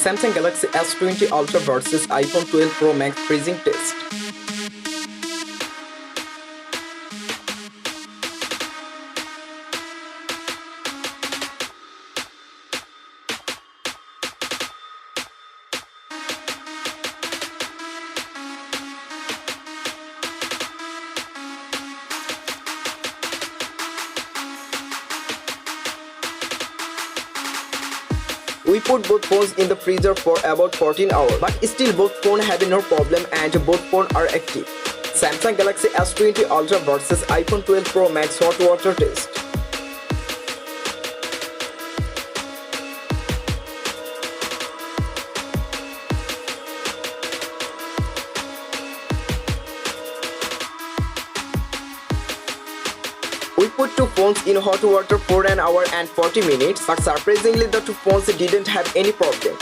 Samsung Galaxy S20 Ultra versus iPhone 12 Pro Max freezing test. We put both phones in the freezer for about 14 hours, but still both phones have no problem and both phones are active. Samsung Galaxy S20 Ultra versus iPhone 12 Pro Max hot water test. We put two phones in hot water for an hour and 40 minutes, but surprisingly the two phones didn't have any problem.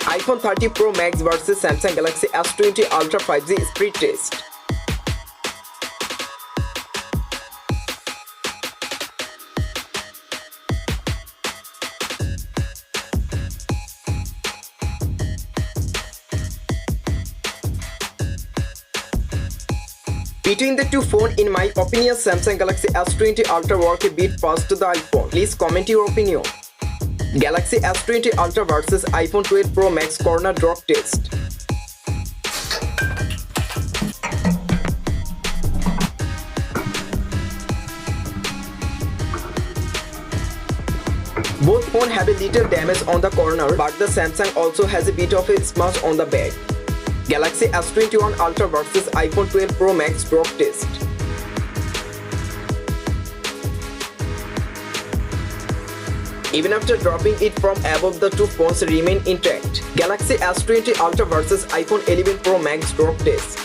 iPhone 30 Pro Max versus Samsung Galaxy S20 Ultra 5G speed test. Between the two phones, in my opinion, Samsung Galaxy S20 Ultra work a bit fast to the iPhone. Please comment your opinion. Galaxy S20 Ultra versus iPhone 12 Pro Max corner drop test. Both phones have a little damage on the corner, but the Samsung also has a bit of a smudge on the back. Galaxy S21 Ultra versus iPhone 12 Pro Max drop test. Even after dropping it from above, the two phones remain intact. Galaxy S20 Ultra versus iPhone 11 Pro Max drop test.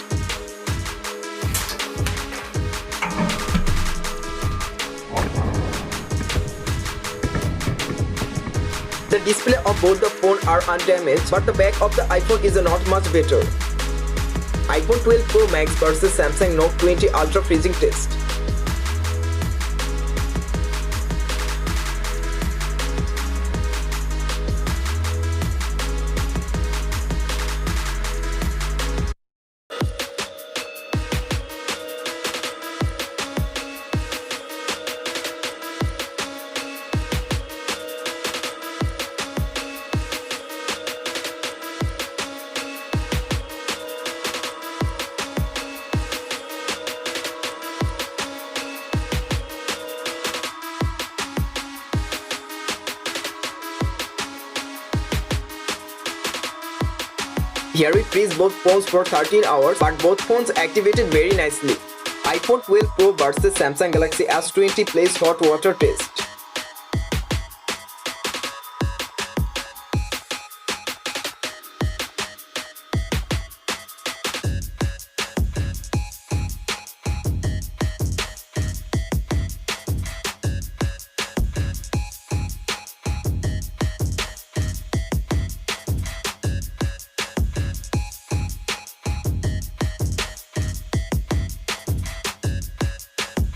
The display of both the phones are undamaged, but the back of the iPhone is not much better. iPhone 12 Pro Max versus Samsung Note 20 Ultra freezing test. Here we freeze both phones for 13 hours, but both phones activated very nicely. iPhone 12 Pro versus Samsung Galaxy S20 plays hot water test.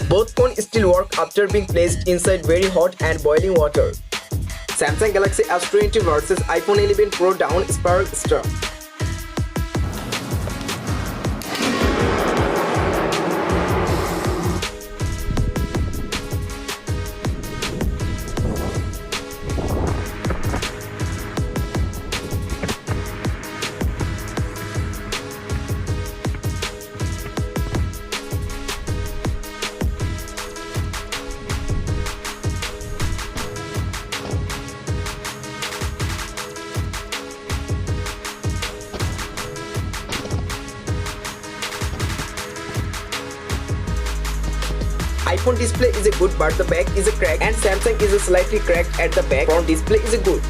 Both phones still work after being placed inside very hot and boiling water. Samsung Galaxy S20 versus iPhone 11 Pro down spiral star. iPhone display is a good, but the back is a crack, and Samsung is a slightly cracked at the back. Front display is a good.